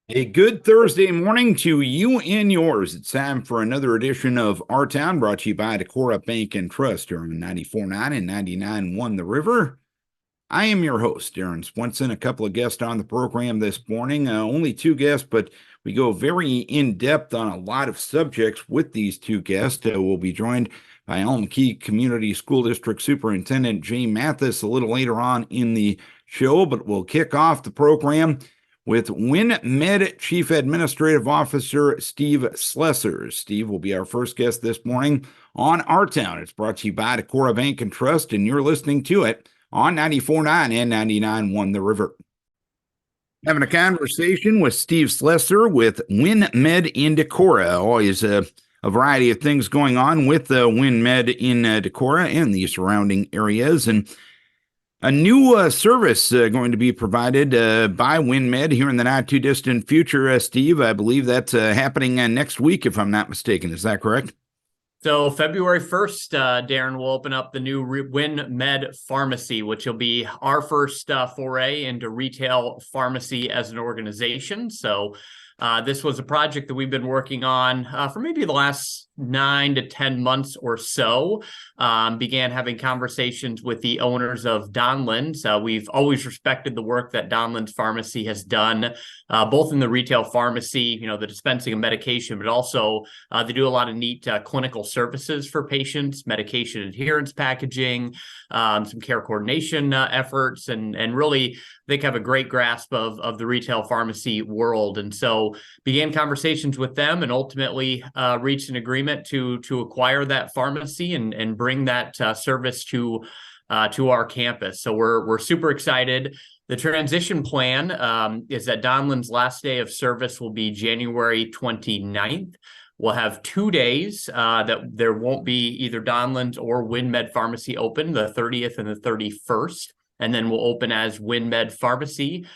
A good Thursday morning to you and yours. It's time for another edition of Our Town, brought to you by Decorah Bank and Trust here on 94.9 and 99.1 The River. I am your host, Darren Swenson. A couple of guests on the program this morning. Only two guests, but we go very in-depth on a lot of subjects with these two guests. We'll be joined by Allamakee Community School District Superintendent Jay Mathis a little later on in the show, but we'll kick off the program with WinnMed Chief Administrative Officer Steve Slessor. Steve will be our first guest this morning on Our Town. It's brought to you by Decorah Bank and Trust, and you're listening to it on 94.9 and 99.1 The River. Having a conversation with Steve Slessor with WinnMed in Decorah. Always a variety of things going on with WinnMed in Decorah and the surrounding areas. And a new service going to be provided by WinnMed here in the not-too-distant future, Steve. I believe that's happening next week, if I'm not mistaken. Is that correct? So February 1st, Darren, will open up the new WinnMed Pharmacy, which will be our first foray into retail pharmacy as an organization. So this was a project that we've been working on for maybe the last 9 to 10 months or so. Began having conversations with the owners of Donlands. We've always respected the work that Donlands Pharmacy has done, both in the retail pharmacy, the dispensing of medication, but also they do a lot of neat clinical services for patients, medication adherence packaging, some care coordination efforts, and really they have a great grasp of the retail pharmacy world. And so began conversations with them and ultimately reached an agreement to acquire that pharmacy and bring that service to our campus. So we're super excited. The transition plan is that Donlands' last day of service will be January 29th. We'll have 2 days that there won't be either Donlands or WinnMed Pharmacy open, the 30th and the 31st. And then we'll open as WinnMed Pharmacy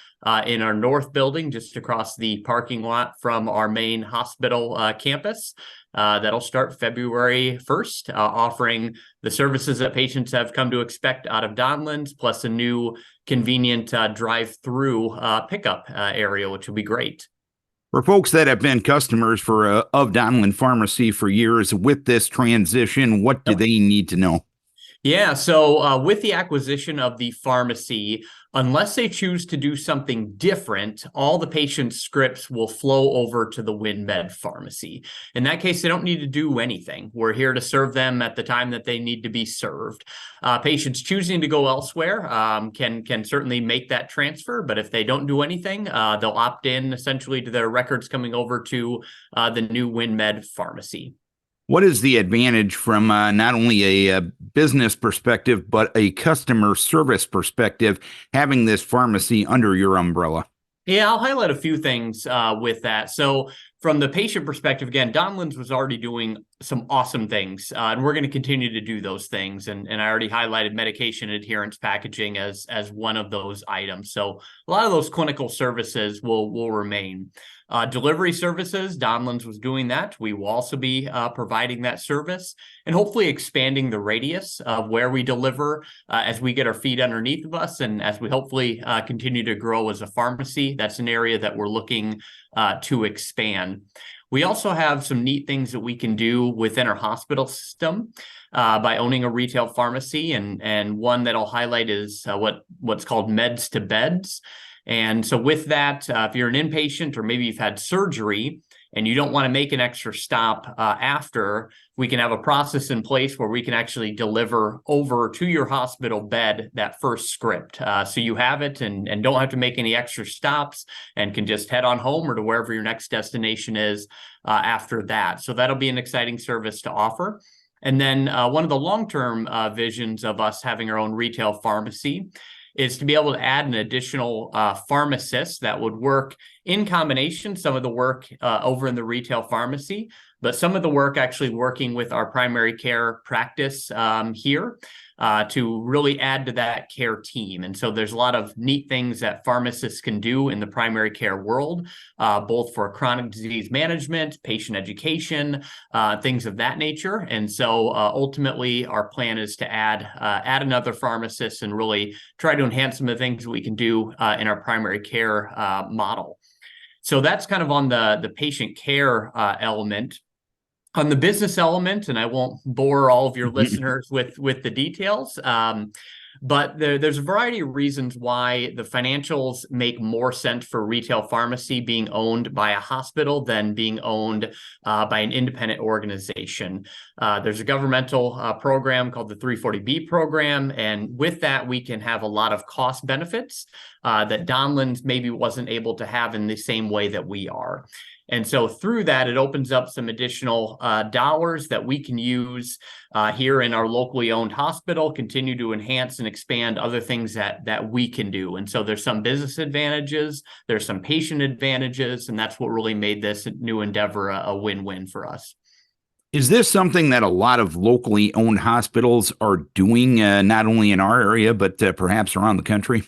in our north building, just across the parking lot from our main hospital campus. That'll start February 1st, offering the services that patients have come to expect out of Donlands, plus a new convenient drive-through pickup area, which will be great. For folks that have been customers of Donland Pharmacy for years with this transition, what do they need to know? Yeah, so with the acquisition of the pharmacy, unless they choose to do something different, all the patient's scripts will flow over to the WinnMed Pharmacy. In that case, they don't need to do anything. We're here to serve them at the time that they need to be served. Patients choosing to go elsewhere can certainly make that transfer, but if they don't do anything, they'll opt in essentially to their records coming over to the new WinnMed Pharmacy. What is the advantage from not only a business perspective, but a customer service perspective, having this pharmacy under your umbrella? Yeah, I'll highlight a few things with that. So from the patient perspective, again, Donlands was already doing some awesome things, and we're going to continue to do those things. And I already highlighted medication adherence packaging as one of those items. So a lot of those clinical services will remain. Delivery services, Donlands was doing that. We will also be providing that service and hopefully expanding the radius of where we deliver as we get our feet underneath of us and as we hopefully continue to grow as a pharmacy. That's an area that we're looking to expand. We also have some neat things that we can do within our hospital system by owning a retail pharmacy. And one that I'll highlight is what's called meds to beds. And so with that, if you're an inpatient or maybe you've had surgery and you don't want to make an extra stop after, we can have a process in place where we can actually deliver over to your hospital bed that first script. So you have it and don't have to make any extra stops and can just head on home or to wherever your next destination is after that. So that'll be an exciting service to offer. And then one of the long-term visions of us having our own retail pharmacy is to be able to add an additional pharmacist that would work in combination, some of the work over in the retail pharmacy, but some of the work actually working with our primary care practice here to really add to that care team. And so there's a lot of neat things that pharmacists can do in the primary care world, both for chronic disease management, patient education, things of that nature. And so ultimately, our plan is to add another pharmacist and really try to enhance some of the things we can do in our primary care model. So that's kind of on the patient care element. On the business element, and I won't bore all of your listeners with the details, but there's a variety of reasons why the financials make more sense for retail pharmacy being owned by a hospital than being owned by an independent organization. There's a governmental program called the 340B program, and with that, we can have a lot of cost benefits that Donlands maybe wasn't able to have in the same way that we are. And so through that, it opens up some additional dollars that we can use here in our locally owned hospital, continue to enhance and expand other things that we can do. And so there's some business advantages, there's some patient advantages, and that's what really made this new endeavor a win-win for us. Is this something that a lot of locally owned hospitals are doing, not only in our area, but perhaps around the country?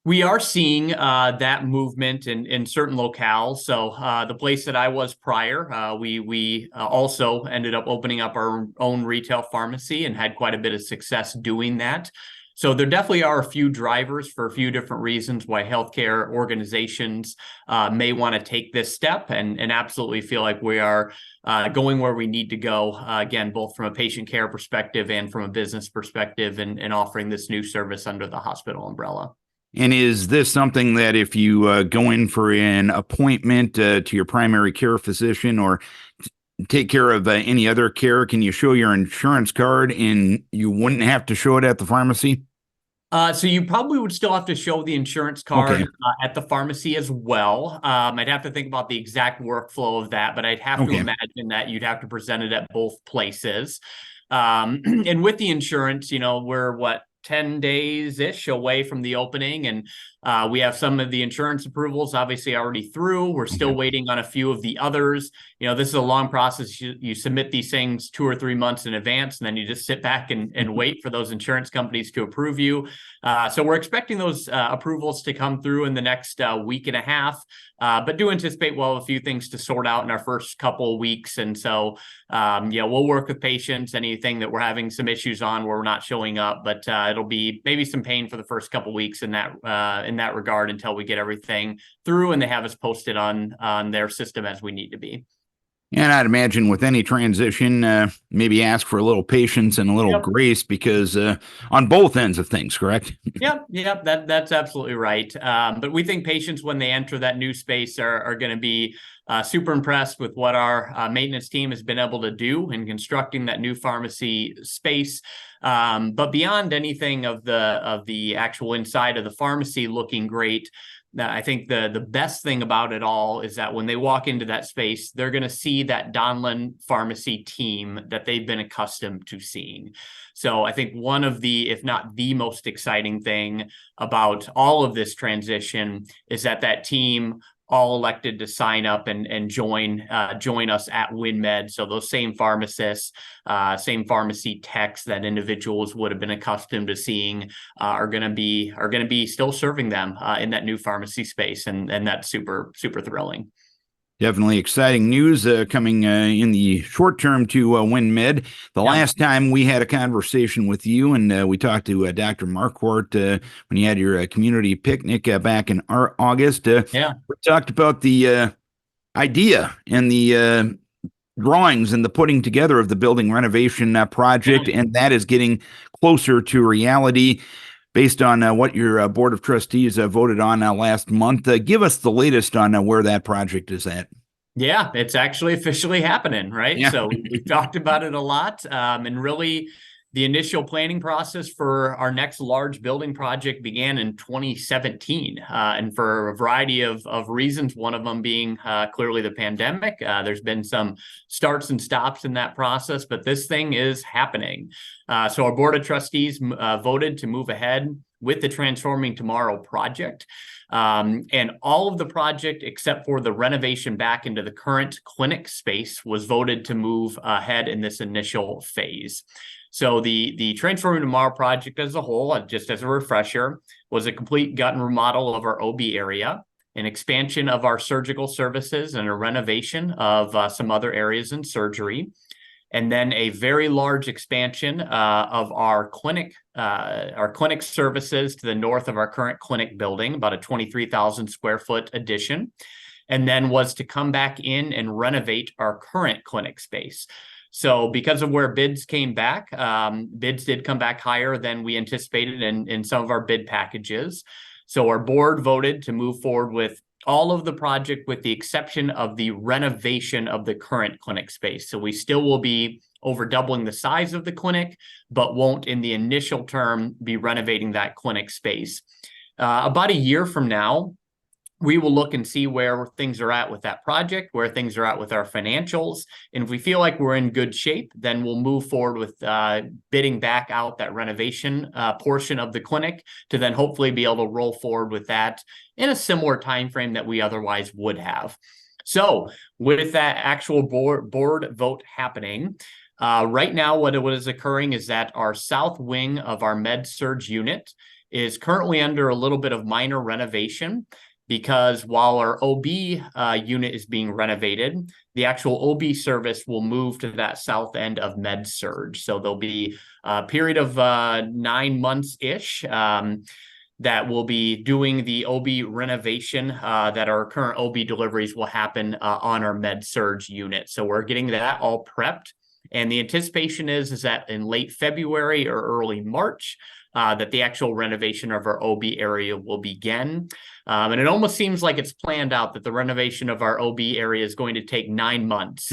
We are seeing that movement in certain locales. So the place that I was prior, we also ended up opening up our own retail pharmacy and had quite a bit of success doing that. So there definitely are a few drivers for a few different reasons why healthcare organizations may want to take this step, and absolutely feel like we are going where we need to go, again, both from a patient care perspective and from a business perspective, and offering this new service under the hospital umbrella. And is this something that if you go in for an appointment to your primary care physician or take care of any other care, can you show your insurance card and you wouldn't have to show it at the pharmacy? So you probably would still have to show the insurance card Okay. at the pharmacy as well. I'd have to think about the exact workflow of that, but I'd have to imagine that you'd have to present it at both places. And with the insurance, we're 10 days-ish away from the opening, and we have some of the insurance approvals obviously already through. We're still waiting on a few of the others. This is a long process. You submit these things 2 or 3 months in advance, and then you just sit back and wait for those insurance companies to approve you. So we're expecting those approvals to come through in the next week and a half, but do anticipate we'll have a few things to sort out in our first couple of weeks. And so, we'll work with patients, anything that we're having some issues on where we're not showing up, but it'll be maybe some pain for the first couple of weeks in that regard until we get everything through and they have us posted on their system as we need to be. And I'd imagine with any transition, maybe ask for a little patience and a little grace, because on both ends of things, correct? Yep, that's absolutely right. But we think patients, when they enter that new space, are going to be super impressed with what our maintenance team has been able to do in constructing that new pharmacy space. But beyond anything of the actual inside of the pharmacy looking great, I think the best thing about it all is that when they walk into that space, they're going to see that Donlan pharmacy team that they've been accustomed to seeing. So I think one of the, if not the most exciting thing about all of this transition is that team all elected to sign up and join us at WinnMed. So those same pharmacists, same pharmacy techs that individuals would have been accustomed to seeing are going to be still serving them in that new pharmacy space, and that's super thrilling. Definitely exciting news coming in the short term to WinnMed. The last time we had a conversation with you, and we talked to Dr. Marquardt when you had your community picnic back in August. We talked about the idea and the drawings and the putting together of the building renovation project, and that is getting closer to reality based on what your board of trustees voted on last month. Give us the latest on where that project is at. Yeah, it's actually officially happening, right? Yeah. So we've talked about it a lot, and really the initial planning process for our next large building project began in 2017, and for a variety of reasons, one of them being clearly the pandemic. There's been some starts and stops in that process, but this thing is happening. So our board of trustees voted to move ahead with the Transforming Tomorrow project. And all of the project, except for the renovation back into the current clinic space, was voted to move ahead in this initial phase. So the Transforming Tomorrow project as a whole, just as a refresher, was a complete gut and remodel of our OB area, an expansion of our surgical services, and a renovation of some other areas in surgery. And then a very large expansion of our clinic services to the north of our current clinic building, about a 23,000 square foot addition. and then was to come back in and renovate our current clinic space. So because of where bids came back, bids did come back higher than we anticipated in some of our bid packages. So our board voted to move forward with all of the project with the exception of the renovation of the current clinic space. So we still will be over doubling the size of the clinic, but won't in the initial term be renovating that clinic space. About a year from now, we will look and see where things are at with that project, where things are at with our financials. And if we feel like we're in good shape, then we'll move forward with bidding back out that renovation portion of the clinic to then hopefully be able to roll forward with that in a similar time frame that we otherwise would have. So with that actual board vote happening, right now what is occurring is that our south wing of our med-surg unit is currently under a little bit of minor renovation, because while our OB unit is being renovated, the actual OB service will move to that south end of med-surg. So there'll be a period of 9 months-ish that will be doing the OB renovation, that our current OB deliveries will happen on our med-surg unit. So we're getting that all prepped. And the anticipation is that in late February or early March, that the actual renovation of our OB area will begin. And it almost seems like it's planned out that the renovation of our OB area is going to take 9 months.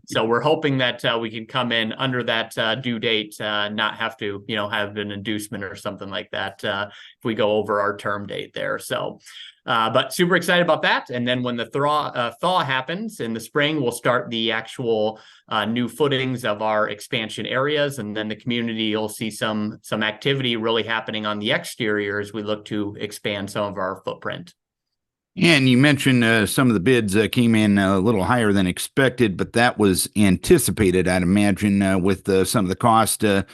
So we're hoping that we can come in under that due date, not have to, have an inducement or something like that if we go over our term date there. So, but super excited about that. And then when the thaw happens in the spring, we'll start the actual new footings of our expansion areas. And then the community will see some activity really happening on the exterior as we look to expand some of our footprint. And you mentioned some of the bids came in a little higher than expected, but that was anticipated, I'd imagine, with some of the cost, the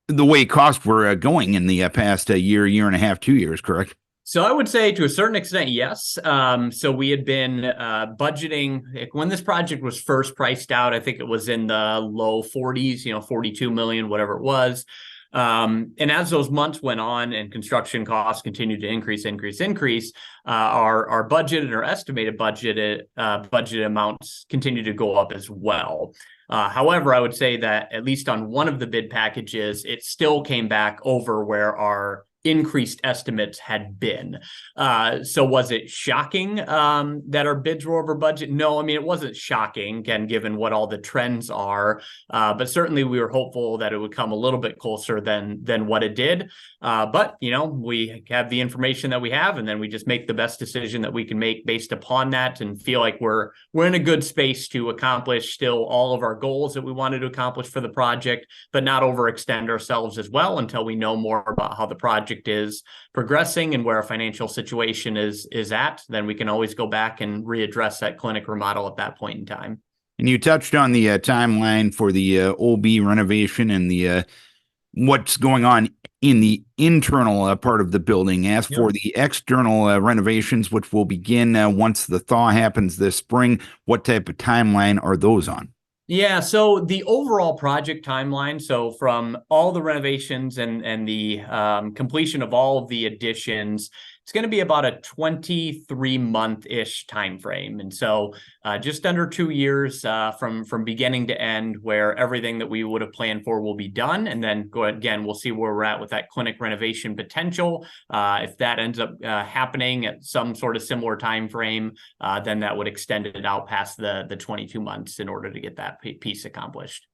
way costs were going in the past year and a half, 2 years, correct? So I would say to a certain extent, yes. So we had been budgeting when this project was first priced out. I think it was in the low 40s, 42 million, whatever it was. And as those months went on and construction costs continued to increase, our budget and our estimated budget amounts continued to go up as well. However, I would say that at least on one of the bid packages, it still came back over where our increased estimates had been. So was it shocking that our bids were over budget? No, I mean, it wasn't shocking, again, given what all the trends are, but certainly we were hopeful that it would come a little bit closer than what it did. But, we have the information that we have, and then we just make the best decision that we can make based upon that and feel like we're in a good space to accomplish still all of our goals that we wanted to accomplish for the project, but not overextend ourselves as well until we know more about how the project is progressing and where our financial situation is at. Then we can always go back and readdress that clinic remodel at that point in time. And you touched on the timeline for the OB renovation and the what's going on in the internal part of the building. As for the external renovations, which will begin once the thaw happens this spring, what type of timeline are those on? Yeah, so the overall project timeline, so from all the renovations and the completion of all of the additions, it's going to be about a 23-month-ish time frame. And so just under 2 years from beginning to end, where everything that we would have planned for will be done. And then we'll see where we're at with that clinic renovation potential. If that ends up happening at some sort of similar time frame, then that would extend it out past the 22 months in order to get that piece accomplished.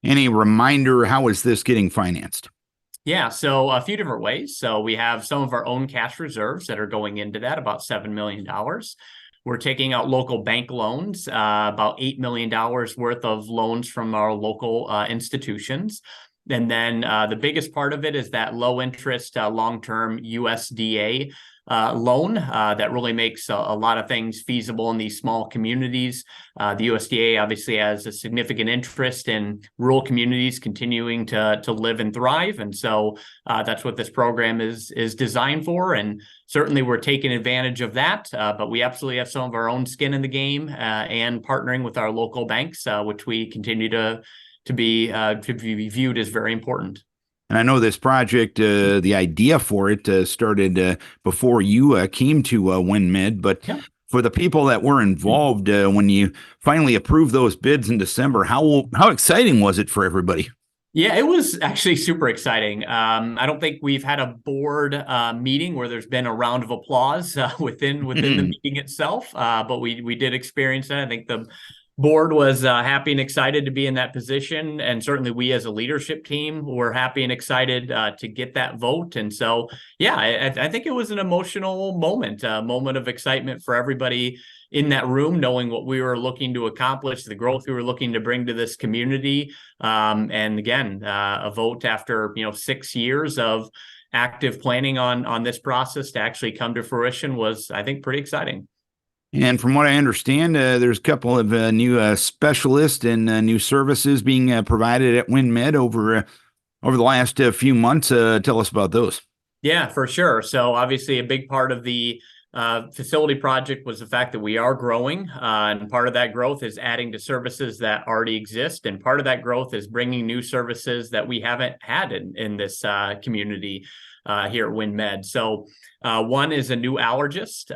Any reminder, how is this getting financed? Yeah, so a few different ways. So we have some of our own cash reserves that are going into that, about $7 million. We're taking out local bank loans, about $8 million worth of loans from our local institutions. And then the biggest part of it is that low interest, long-term USDA loan that really makes a lot of things feasible in these small communities. The USDA obviously has a significant interest in rural communities continuing to live and thrive. And so that's what this program is designed for. And certainly we're taking advantage of that. But we absolutely have some of our own skin in the game and partnering with our local banks, which we continue to be viewed as very important. And I know this project, the idea for it started before you came to WinnMed, but for the people that were involved when you finally approved those bids in December, how exciting was it for everybody? Yeah, it was actually super exciting. I don't think we've had a board meeting where there's been a round of applause within the meeting itself, but we did experience that. I think the board was happy and excited to be in that position, and certainly we as a leadership team were happy and excited to get that vote. And so, yeah, I think it was an emotional moment, a moment of excitement for everybody in that room, knowing what we were looking to accomplish, the growth we were looking to bring to this community. And again, a vote after 6 years of active planning on this process to actually come to fruition was, I think, pretty exciting. And from what I understand, there's a couple of new specialists and new services being provided at WinnMed over the last few months. Tell us about those. Yeah, for sure. So obviously a big part of the facility project was the fact that we are growing, and part of that growth is adding to services that already exist, and part of that growth is bringing new services that we haven't had in this community here at WinnMed. So one is a new allergist,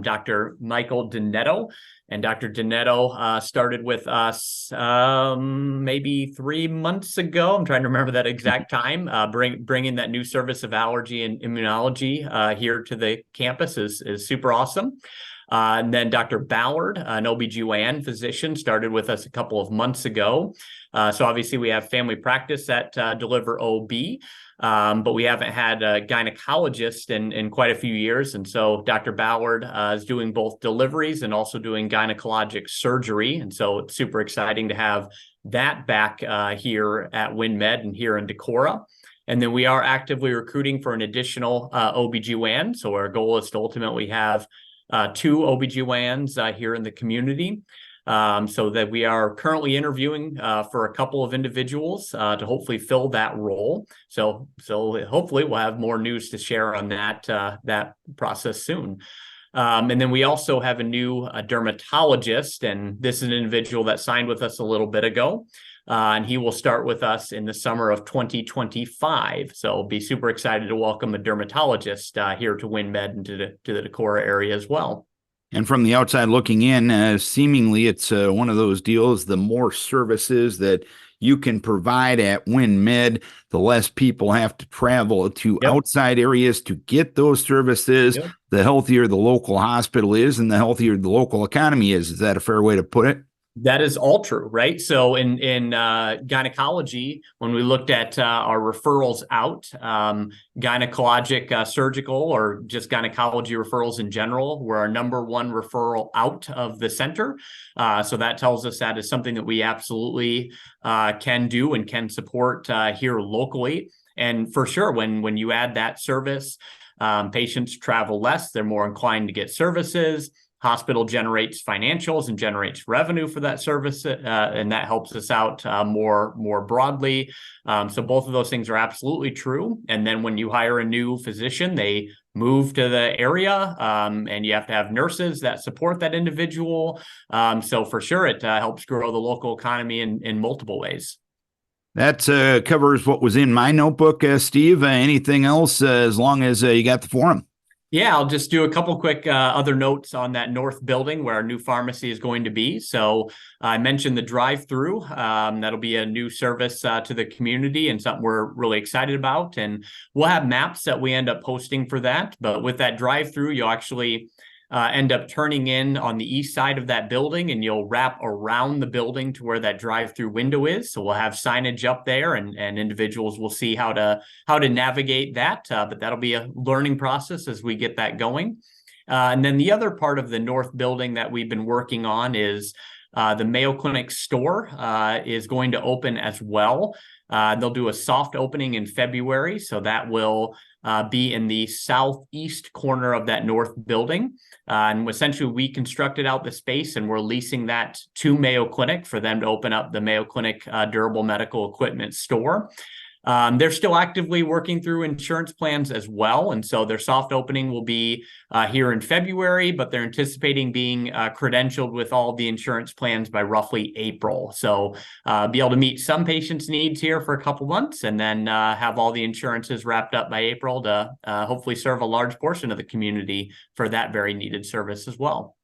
Dr. Michael Donetto. And Dr. Donetto started with us maybe 3 months ago. I'm trying to remember that exact time. Bringing that new service of allergy and immunology here to the campus is super awesome. And then Dr. Ballard, an OBGYN physician, started with us a couple of months ago. So obviously we have family practice that deliver OB. But we haven't had a gynecologist in quite a few years. And so Dr. Ballard is doing both deliveries and also doing gynecologic surgery. And so it's super exciting to have that back here at WinnMed and here in Decorah. And then we are actively recruiting for an additional OBGYN. So our goal is to ultimately have 2 OBGYNs here in the community. So that we are currently interviewing for a couple of individuals to hopefully fill that role. So hopefully we'll have more news to share on that process soon. And then we also have a new dermatologist, and this is an individual that signed with us a little bit ago. And he will start with us in the summer of 2025. So I'll be super excited to welcome a dermatologist here to WinnMed and to the Decorah area as well. And from the outside looking in, seemingly it's one of those deals. The more services that you can provide at WinnMed, the less people have to travel to outside areas to get those services. The healthier the local hospital is, and the healthier the local economy is. Is that a fair way to put it? That is all true, right? So in gynecology, when we looked at our referrals out, gynecologic surgical or just gynecology referrals in general were our number one referral out of the center. So that tells us that is something that we absolutely can do and can support here locally. And for sure, when you add that service, patients travel less, they're more inclined to get services. Hospital generates financials and generates revenue for that service, and that helps us out more broadly. So both of those things are absolutely true. And then when you hire a new physician, they move to the area, and you have to have nurses that support that individual. So for sure, it helps grow the local economy in multiple ways. That covers what was in my notebook, Steve. Anything else, as long as you got the forum? Yeah, I'll just do a couple quick other notes on that north building where our new pharmacy is going to be. So I mentioned the drive-through. That'll be a new service to the community and something we're really excited about. And we'll have maps that we end up posting for that. But with that drive-through, you'll actually end up turning in on the east side of that building, and you'll wrap around the building to where that drive-through window is. So we'll have signage up there, and individuals will see how to navigate that. But that'll be a learning process as we get that going. And then the other part of the north building that we've been working on is the Mayo Clinic store is going to open as well. They'll do a soft opening in February, so that will be in the southeast corner of that north building. And essentially, we constructed out the space, and we're leasing that to Mayo Clinic for them to open up the Mayo Clinic durable medical equipment store. They're still actively working through insurance plans as well. And so their soft opening will be here in February, but they're anticipating being credentialed with all the insurance plans by roughly April. So be able to meet some patients' needs here for a couple months, and then have all the insurances wrapped up by April to hopefully serve a large portion of the community for that very needed service as well.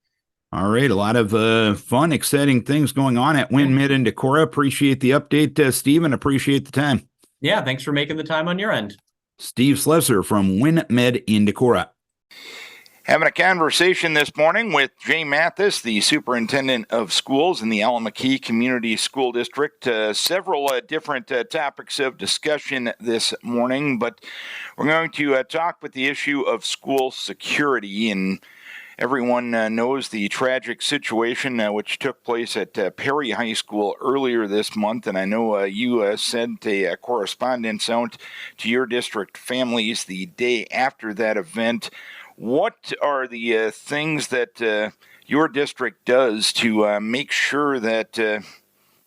All right, a lot of fun, exciting things going on at WinnMed and Decorah. Appreciate the update, Stephen. Appreciate the time. Yeah, thanks for making the time on your end. Steve Slessor from WinnMed in Decorah. Having a conversation this morning with Jay Mathis, the superintendent of schools in the Allamakee Community School District. Several different topics of discussion this morning, but we're going to talk with the issue of school security. And everyone knows the tragic situation which took place at Perry High School earlier this month, and I know you sent a correspondence out to your district families the day after that event. What are the things that your district does to make sure that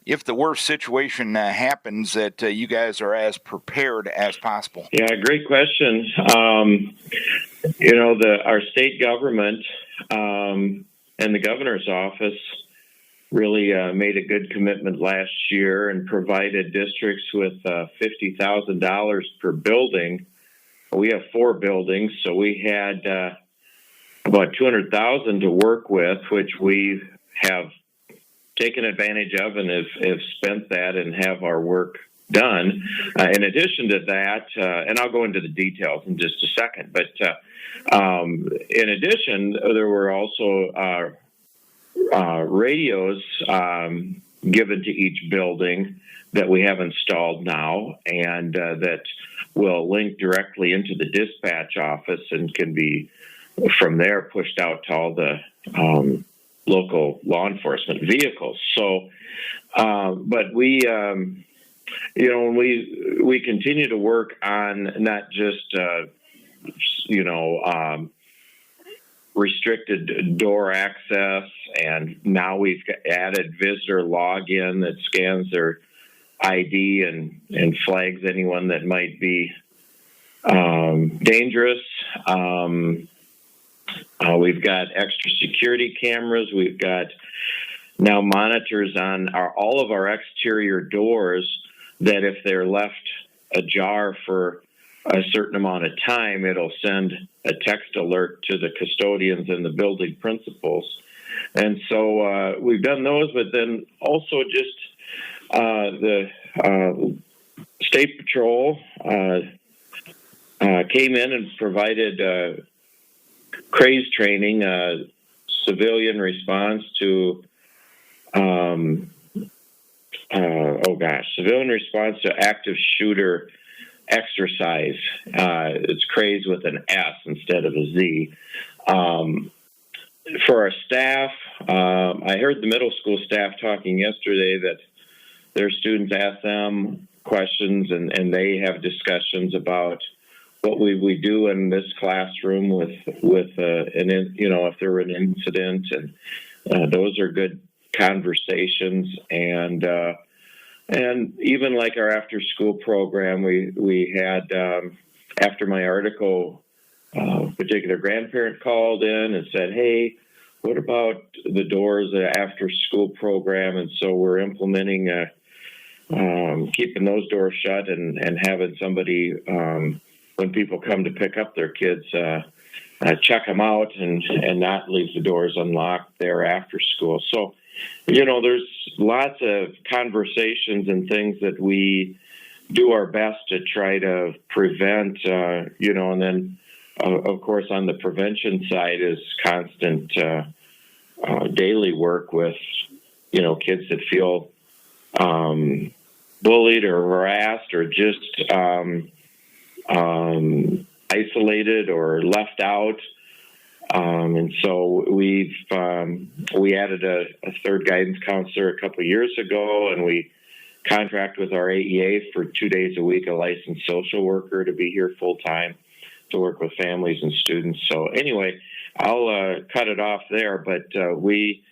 if the worst situation happens, that you guys are as prepared as possible? Yeah, great question. Our state government and the governor's office really made a good commitment last year and provided districts with $50,000 per building. We have 4 buildings, so we had about $200,000 to work with, which we have taken advantage of and have spent that and have our work done. In addition to that, and I'll go into the details in just a second, but in addition, there were also radios given to each building that we have installed now, and that will link directly into the dispatch office and can be from there pushed out to all the local law enforcement vehicles. So, but we continue to work on not just restricted door access, and now we've added visitor login that scans their ID and flags anyone that might be dangerous. We've got extra security cameras. We've got now monitors on all of our exterior doors that if they're left ajar for a certain amount of time, it'll send a text alert to the custodians and the building principals. And so we've done those, but then also just the State Patrol came in and provided craze training, civilian response to civilian response to active shooter exercise. It's craze with an S instead of a Z. For our staff, I heard the middle school staff talking yesterday that their students ask them questions and they have discussions about what we do in this classroom with if there were an incident, and those are good conversations. And even like our after school program, we had after my article, a particular grandparent called in and said, "Hey, what about the doors after school program?" And so we're implementing keeping those doors shut and having somebody when people come to pick up their kids check them out and not leave the doors unlocked there after school. So there's lots of conversations and things that we do our best to try to prevent, and then, of course, on the prevention side is constant daily work with, kids that feel bullied or harassed or just isolated or left out. And so we added a third guidance counselor a couple of years ago, and we contract with our AEA for 2 days a week, a licensed social worker to be here full time to work with families and students. So anyway, I'll cut it off there, but we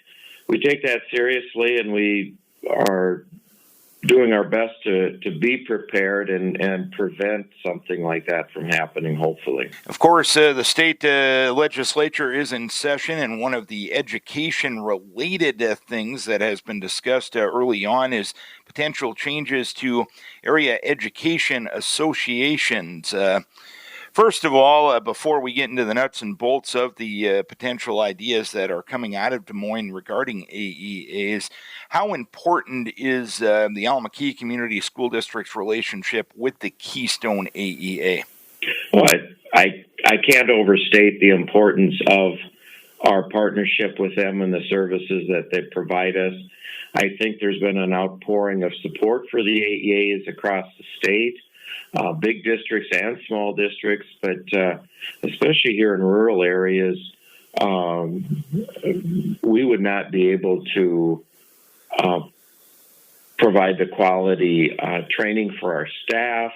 take that seriously, and we are doing our best to be prepared and prevent something like that from happening, hopefully. Of course, the state legislature is in session, and one of the education-related things that has been discussed early on is potential changes to area education associations. First of all, before we get into the nuts and bolts of the potential ideas that are coming out of Des Moines regarding AEAs, how important is the Allamakee Community School District's relationship with the Keystone AEA? Well, I can't overstate the importance of our partnership with them and the services that they provide us. I think there's been an outpouring of support for the AEAs across the state, big districts and small districts, but especially here in rural areas, we would not be able to provide the quality training for our staff,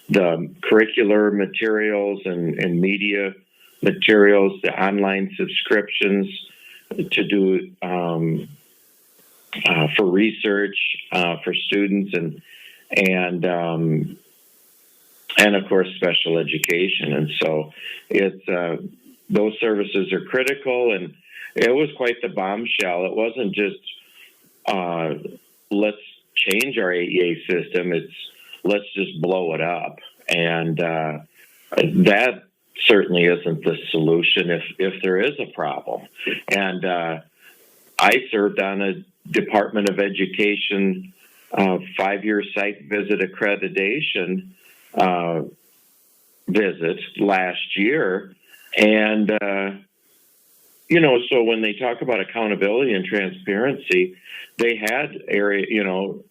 the curricular materials and media materials, the online subscriptions to do for research for students, and of course special education. And so it's those services are critical, and it was quite the bombshell. It wasn't just let's change our AEA system. It's let's just blow it up, and that certainly isn't the solution if there is a problem. And I served on a Department of Education 5-year site visit accreditation visit last year, and so when they talk about accountability and transparency, they had Dale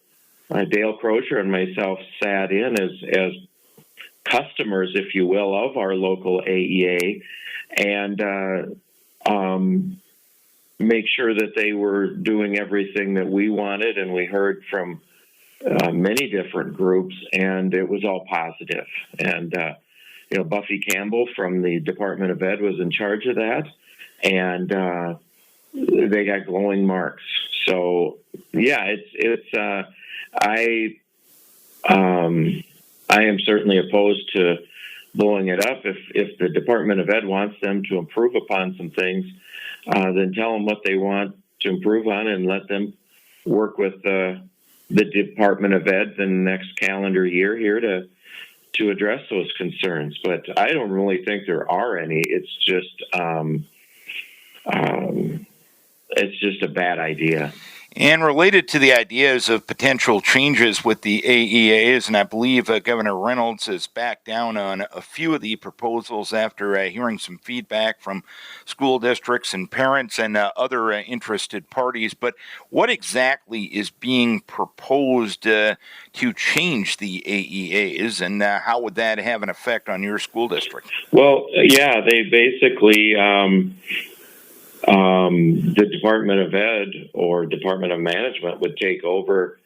Crocher and myself sat in as customers, if you will, of our local AEA, and make sure that they were doing everything that we wanted. And we heard from many different groups, and it was all positive. And Buffy Campbell from the Department of Ed was in charge of that, and they got glowing marks. So yeah, I am certainly opposed to blowing it up. If the Department of Ed wants them to improve upon some things, then tell them what they want to improve on and let them work with the Department of Ed the next calendar year here to address those concerns. But I don't really think there are any. It's just a bad idea. And related to the ideas of potential changes with the AEAs, and I believe Governor Reynolds has backed down on a few of the proposals after hearing some feedback from school districts and parents and other interested parties. But what exactly is being proposed to change the AEAs, and how would that have an effect on your school district? Well, yeah, they basically... the Department of Ed or Department of Management would take over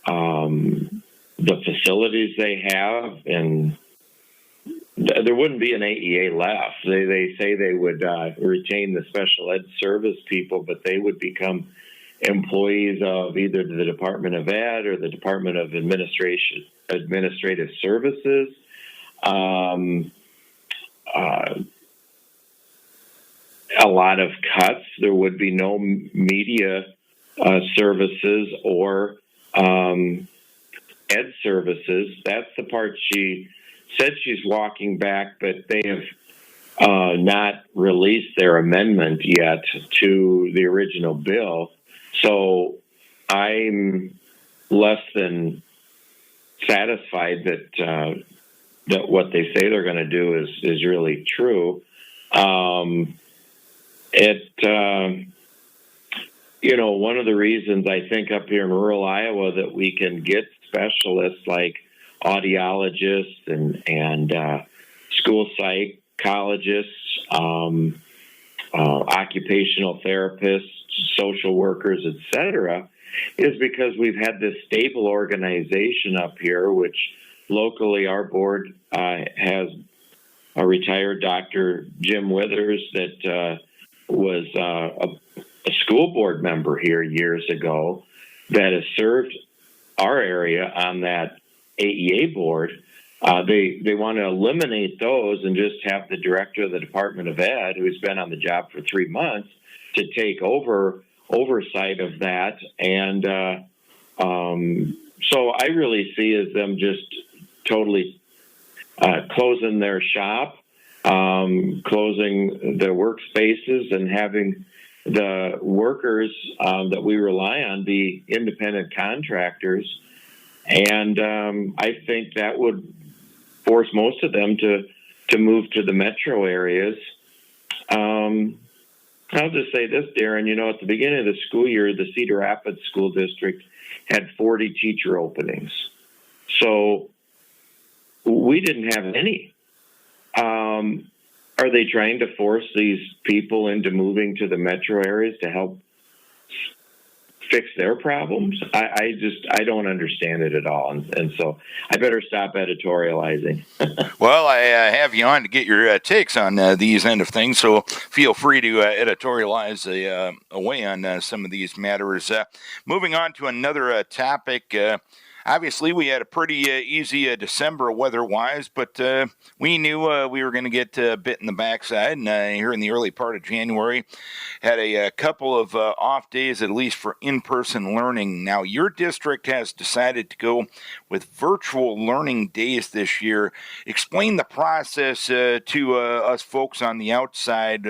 the facilities they have, and there wouldn't be an AEA left. They say they would retain the special ed service people, but they would become employees of either the Department of Ed or the Department of Administrative Services. A lot of cuts. There would be no media services or ed services. That's the part she said she's walking back, but they have not released their amendment yet to the original bill. So I'm less than satisfied that what they say they're going to do is really true. One of the reasons I think up here in rural Iowa that we can get specialists like audiologists and school psychologists, occupational therapists, social workers, etc., is because we've had this stable organization up here, which locally our board has a retired Dr. Jim Withers that was a school board member here years ago that has served our area on that AEA board. They want to eliminate those and just have the director of the Department of Ed, who's been on the job for 3 months, to take oversight of that. And so I really see as them just totally closing their shop, closing their workspaces, and having the workers that we rely on be independent contractors. And I think that would force most of them to move to the metro areas. I'll just say this, Darren, at the beginning of the school year, the Cedar Rapids School District had 40 teacher openings. So we didn't have any. Are they trying to force these people into moving to the metro areas to help fix their problems? I don't understand it at all. And so I better stop editorializing. Well, I have you on to get your takes on these end of things, so feel free to editorialize away on some of these matters. Moving on to another topic. Obviously, we had a pretty easy December weather-wise, but we knew we were going to get bit in the backside. And here in the early part of January, had a couple of off days, at least for in-person learning. Now, your district has decided to go with virtual learning days this year. Explain the process to us folks on the outside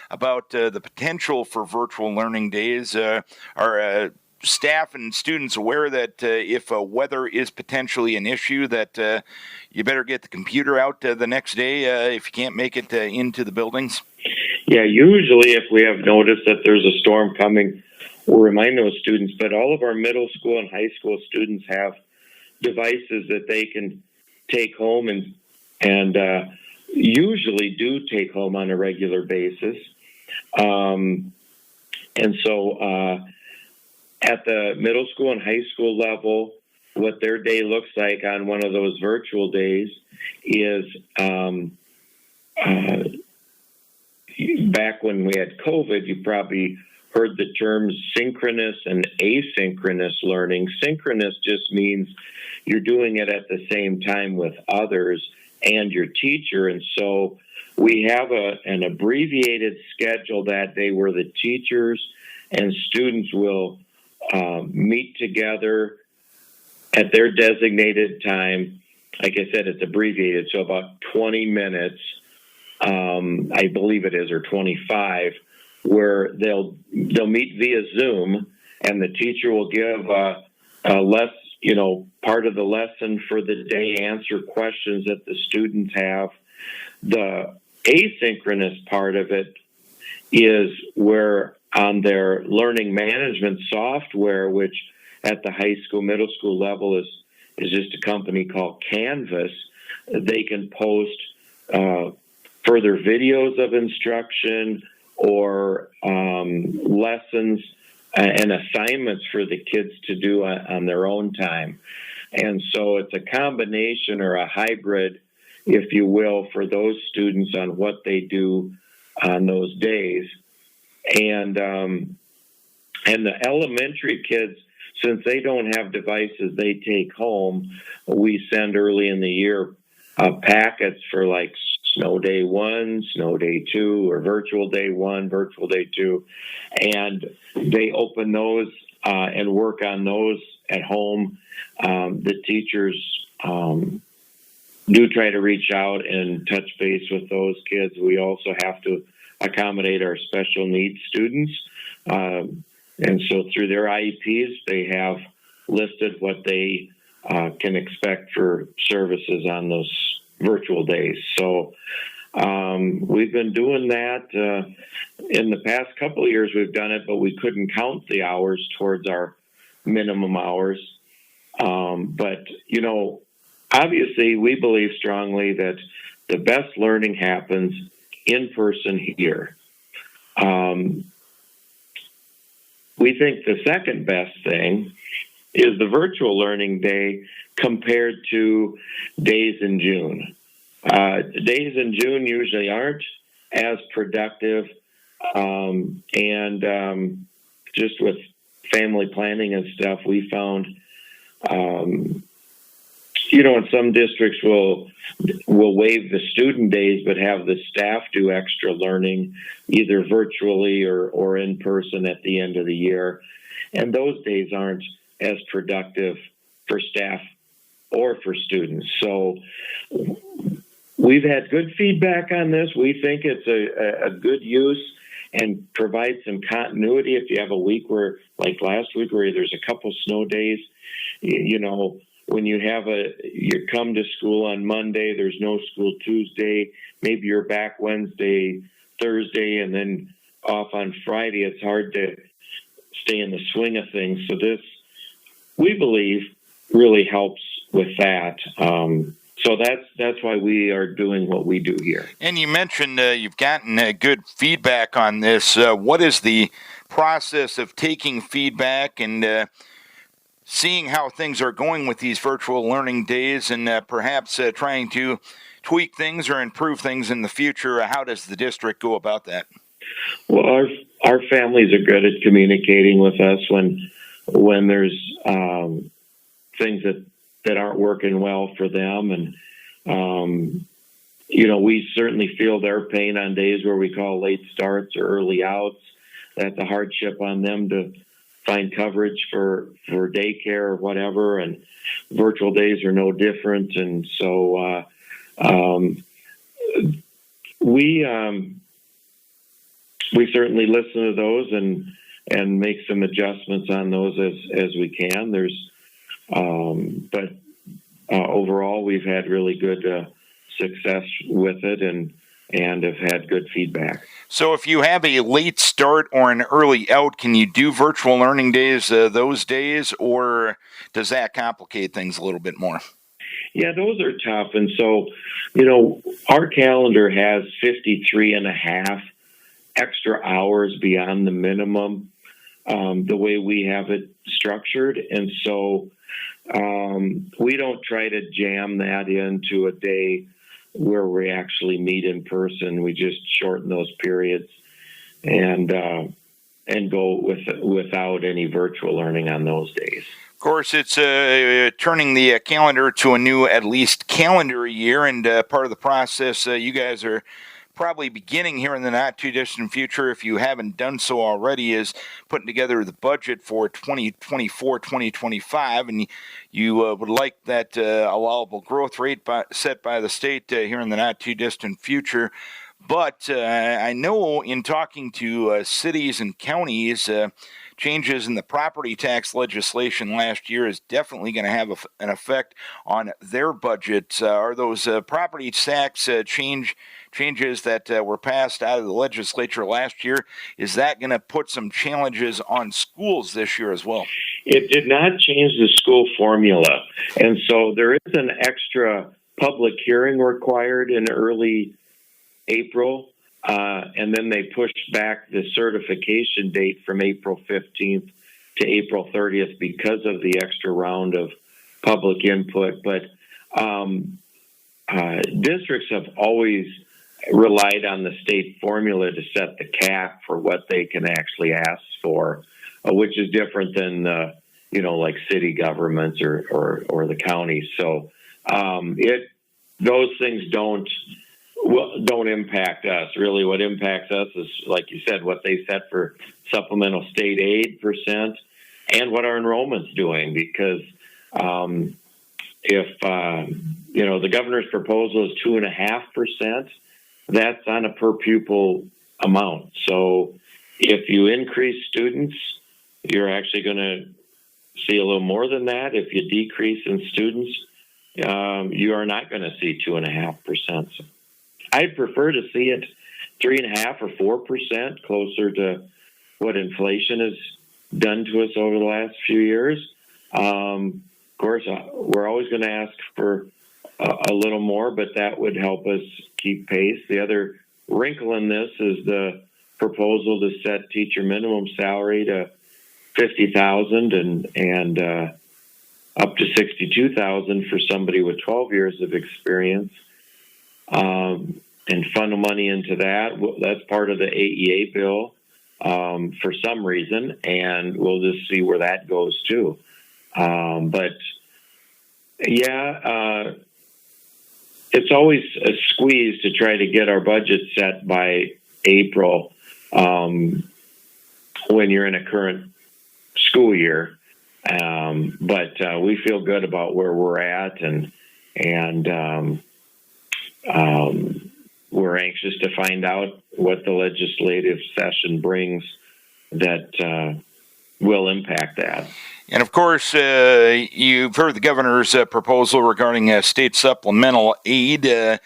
about the potential for virtual learning days. Are staff and students aware that if weather is potentially an issue, that you better get the computer out the next day if you can't make it into the buildings? Yeah, usually if we have noticed that there's a storm coming, we'll remind those students, but all of our middle school and high school students have devices that they can take home and usually do take home on a regular basis. And so at the middle school and high school level, what their day looks like on one of those virtual days is back when we had COVID, you probably heard the terms synchronous and asynchronous learning. Synchronous just means you're doing it at the same time with others and your teacher. And so we have an abbreviated schedule that day where the teachers and students will meet together at their designated time. Like I said, it's abbreviated, so about 20 minutes, I believe it is, or 25, where they'll meet via Zoom, and the teacher will give part of the lesson for the day, answer questions that the students have. The asynchronous part of it is where on their learning management software, which at the high school, middle school level is just a company called Canvas, they can post further videos of instruction or lessons and assignments for the kids to do on their own time. And so it's a combination or a hybrid, if you will, for those students on what they do on those days. And the elementary kids, since they don't have devices they take home, we send early in the year packets for like snow day 1, snow day 2, or virtual day 1, virtual day 2. And they open those and work on those at home. The teachers do try to reach out and touch base with those kids. We also have to accommodate our special needs students. And so through their IEPs, they have listed what they can expect for services on those virtual days. So we've been doing that. In the past couple of years, we've done it, but we couldn't count the hours towards our minimum hours. But, obviously, we believe strongly that the best learning happens in person here. We think the second best thing is the virtual learning day compared to days in June. Days in June usually aren't as productive, and just with family planning and stuff, we found, in some districts will waive the student days, but have the staff do extra learning, either virtually or in person at the end of the year. And those days aren't as productive for staff or for students. So we've had good feedback on this. We think it's a good use and provides some continuity. If you have a week where, like last week, where there's a couple snow days, you know, when you come to school on Monday, there's no school Tuesday, maybe you're back Wednesday, Thursday, and then off on Friday. It's hard to stay in the swing of things. So this, we believe, really helps with that. So that's why we are doing what we do here. And you mentioned you've gotten good feedback on this. What is the process of taking feedback and seeing how things are going with these virtual learning days, and perhaps trying to tweak things or improve things in the future? How does the district go about that? Well, our families are good at communicating with us when there's things that aren't working well for them. And, you know, we certainly feel their pain on days where we call late starts or early outs. That's a hardship on them to find coverage for daycare or whatever. And virtual days are no different. And so we certainly listen to those and make some adjustments on those as we can. But overall, we've had really good success with it and have had good feedback. So if you have a late start or an early out, can you do virtual learning days those days, or does that complicate things a little bit more? Yeah, those are tough. And so, you know, our calendar has 53 and a half extra hours beyond the minimum, the way we have it structured. And so we don't try to jam that into a day where we actually meet in person. We just shorten those periods and go without any virtual learning on those days. Of course, it's turning the calendar to a new, at least, calendar year, and part of the process you guys are probably beginning here in the not-too-distant future, if you haven't done so already, is putting together the budget for 2024-2025, and you would like that allowable growth rate set by the state here in the not-too-distant future. But I know in talking to cities and counties, changes in the property tax legislation last year is definitely going to have an effect on their budgets. Are those property tax changes that were passed out of the legislature last year, is that going to put some challenges on schools this year as well? It did not change the school formula. And so there is an extra public hearing required in early April. And then they pushed back the certification date from April 15th to April 30th because of the extra round of public input. But districts have always relied on the state formula to set the cap for what they can actually ask for, which is different than like city governments or the counties. So those things don't impact us. Really, what impacts us is, like you said, what they set for supplemental state aid % and what our enrollment's doing. Because if the governor's proposal is 2.5%, that's on a per pupil amount. So if you increase students, you're actually going to see a little more than that. If you decrease in students, you are not going to see 2.5%. So I'd prefer to see it 3.5% or 4%, closer to what inflation has done to us over the last few years. Of course, we're always going to ask for a little more, but that would help us keep pace. The other wrinkle in this is the proposal to set teacher minimum salary to $50,000 and up to $62,000 for somebody with 12 years of experience. And funnel money into that. That's part of the AEA bill for some reason, and we'll just see where that goes too. It's always a squeeze to try to get our budget set by April when you're in a current school year. But we feel good about where we're at, and we're anxious to find out what the legislative session brings that will impact that. And of course, you've heard the governor's proposal regarding state supplemental aid.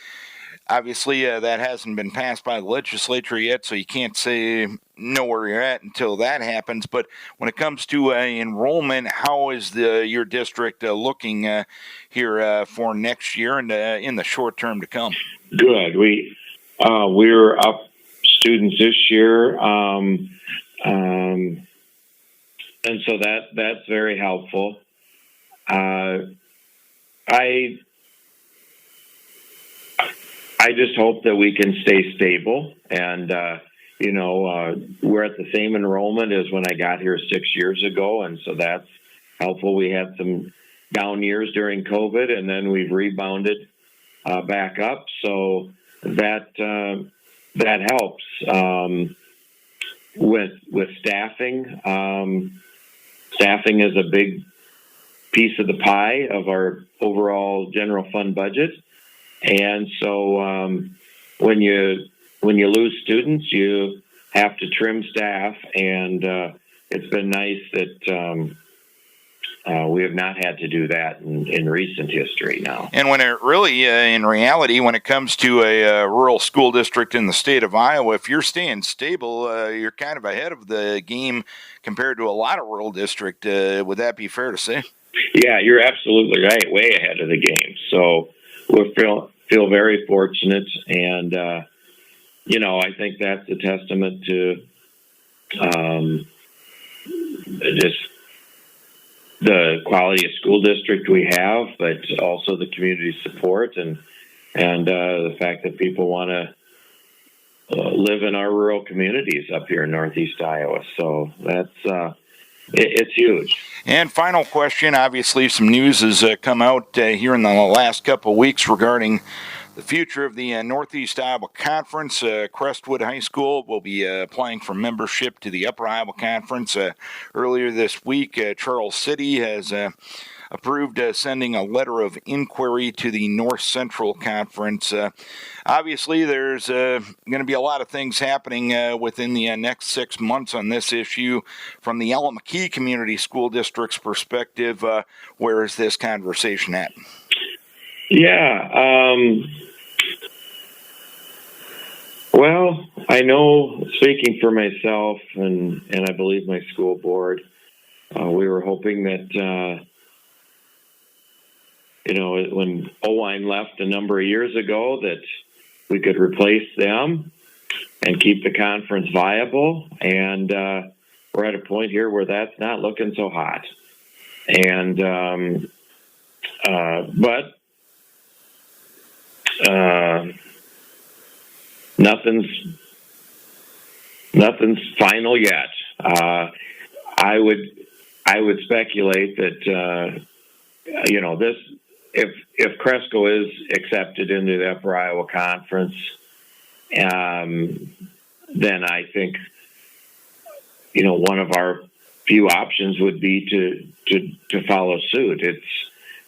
Obviously, that hasn't been passed by the legislature yet, so you can't say know where you're at until that happens. But when it comes to enrollment, how is your district looking here for next year and in the short term to come? Good. We're up students this year, and so that's very helpful. I just hope that we can stay stable, and we're at the same enrollment as when I got here 6 years ago, and so that's helpful. We had some down years during COVID, and then we've rebounded back up, so that helps. With staffing, staffing is a big piece of the pie of our overall general fund budget. And so when you lose students, you have to trim staff, and it's been nice that we have not had to do that in recent history now. And when it really, in reality, when it comes to a rural school district in the state of Iowa, if you're staying stable, you're kind of ahead of the game compared to a lot of rural districts. Would that be fair to say? Yeah, you're absolutely right. Way ahead of the game. So we feel very fortunate, and I think that's a testament to just the quality of school district we have, but also the community support and the fact that people want to live in our rural communities up here in Northeast Iowa. So that's it's huge. And final question, obviously some news has come out here in the last couple of weeks regarding the future of the Northeast Iowa Conference. Crestwood High School will be applying for membership to the Upper Iowa Conference. Earlier this week, Charles City has approved sending a letter of inquiry to the North Central Conference. Obviously, there's going to be a lot of things happening within the next 6 months on this issue. From the Allamakee Community School District's perspective, where is this conversation at? Yeah. Well, I know, speaking for myself and I believe my school board, we were hoping that when Owine left a number of years ago, that we could replace them and keep the conference viable. And we're at a point here where that's not looking so hot. And but nothing's final yet. I would speculate that this. If Cresco is accepted into the Upper Iowa Conference, then I think one of our few options would be to follow suit.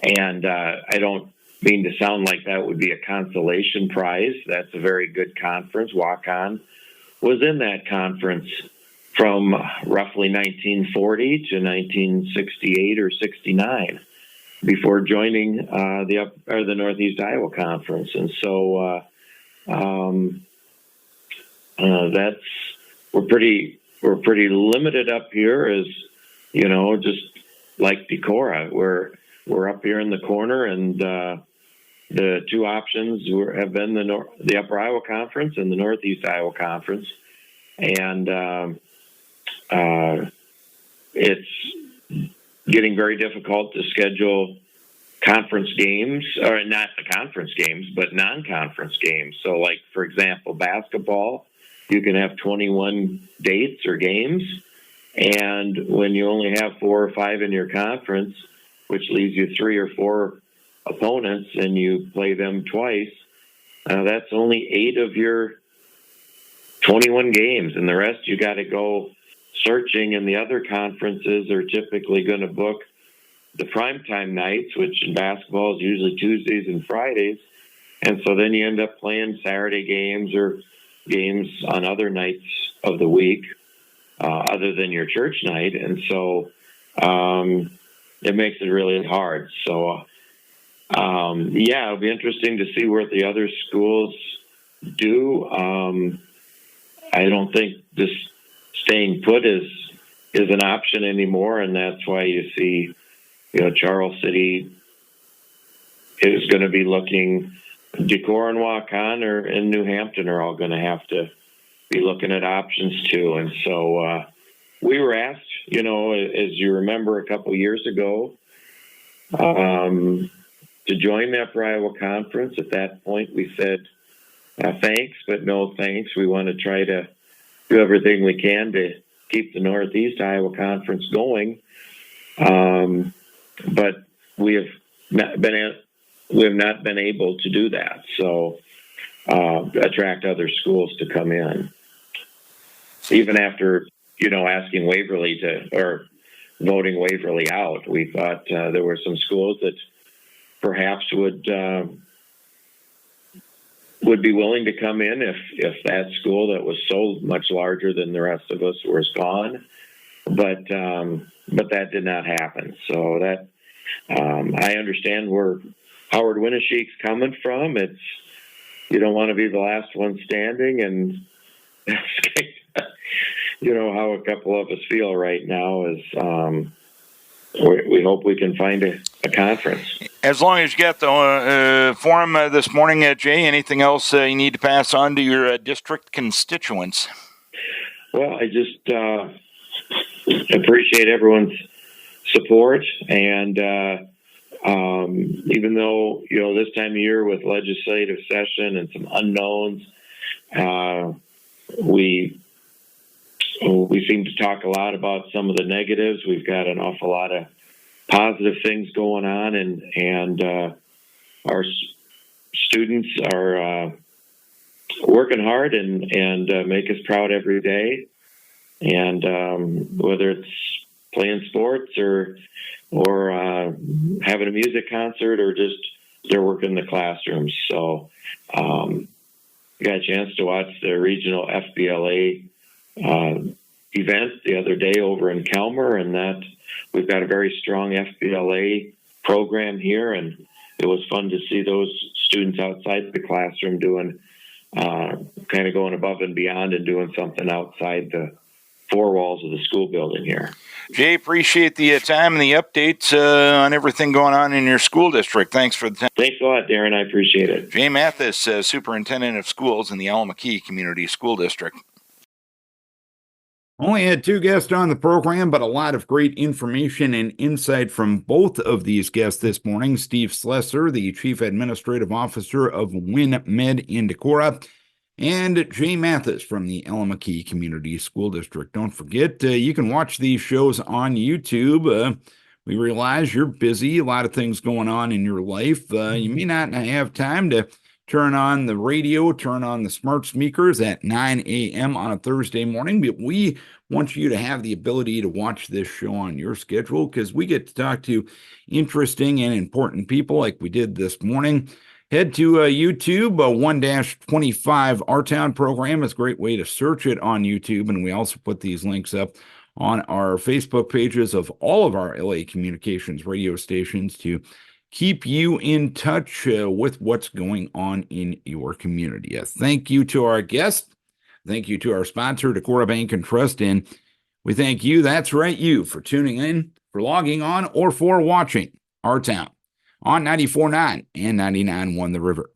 I don't mean to sound like that would be a consolation prize. That's a very good conference. Waukon was in that conference from roughly 1940 to 1968 or 69. Before joining the Northeast Iowa Conference, and so we're pretty limited up here, as just like Decorah, we're up here in the corner, and the two options have been the Upper Iowa Conference and the Northeast Iowa Conference, and it's getting very difficult to schedule conference games, or not the conference games, but non-conference games. So, like, for example, basketball, you can have 21 dates or games, and when you only have 4 or 5 in your conference, which leaves you 3 or 4 opponents, and you play them twice, that's only 8 of your 21 games, and the rest you got to go searching, and the other conferences are typically going to book the primetime nights, which in basketball is usually Tuesdays and Fridays, And so then you end up playing Saturday games or games on other nights of the week, other than your church night. And so it makes it really hard. So, yeah, it'll be interesting to see where the other schools do. I don't think this staying put is an option anymore, and that's why you see, Charles City is going to be looking. Decorah and Waukon and New Hampton are all going to have to be looking at options too. And so we were asked, as you remember, a couple years ago, to join the Upper Iowa Conference. At that point, we said thanks, but no thanks. We want to try to do everything we can to keep the Northeast Iowa Conference going, but we have not been able to do that. So attract other schools to come in, even after asking Waverly or voting Waverly out. We thought there were some schools that perhaps would be willing to come in if that school that was so much larger than the rest of us was gone, but that did not happen. So that I understand where Howard Winnesheek's coming from. It's, you don't want to be the last one standing, and how a couple of us feel right now is we hope we can find a conference. As long as you got the forum this morning, Jay, anything else you need to pass on to your district constituents? Well, I just appreciate everyone's support, and even though this time of year with legislative session and some unknowns, we seem to talk a lot about some of the negatives. We've got an awful lot of positive things going on, and our students are working hard and make us proud every day. And whether it's playing sports or having a music concert or just they're working in the classrooms. So I got a chance to watch the regional FBLA event the other day over in Kelmer, and that we've got a very strong FBLA program here, and it was fun to see those students outside the classroom doing kind of going above and beyond and doing something outside the four walls of the school building here. Jay, appreciate the time and the updates on everything going on in your school district. Thanks for the time. Thanks a lot, Darren. I appreciate it. Jay Mathis, Superintendent of Schools in the Allamakee Community School District. Only had two guests on the program, but a lot of great information and insight from both of these guests this morning. Steve Slessor, the Chief Administrative Officer of WinnMed in Decorah, and Jay Mathis from the Allamakee Community School District. Don't forget, you can watch these shows on YouTube. We realize you're busy, a lot of things going on in your life. You may not have time to turn on the radio, turn on the smart speakers at 9 a.m. on a Thursday morning, but we want you to have the ability to watch this show on your schedule because we get to talk to interesting and important people like we did this morning. Head to YouTube, 1-25 Our Town program is a great way to search it on YouTube, and we also put these links up on our Facebook pages of all of our LA Communications radio stations to keep you in touch with what's going on in your community. Thank you to our guest. Thank you to our sponsor, Decorah Bank and Trust. And we thank you, that's right, you, for tuning in, for logging on, or for watching Our Town on 94.9 and 99.1 The River.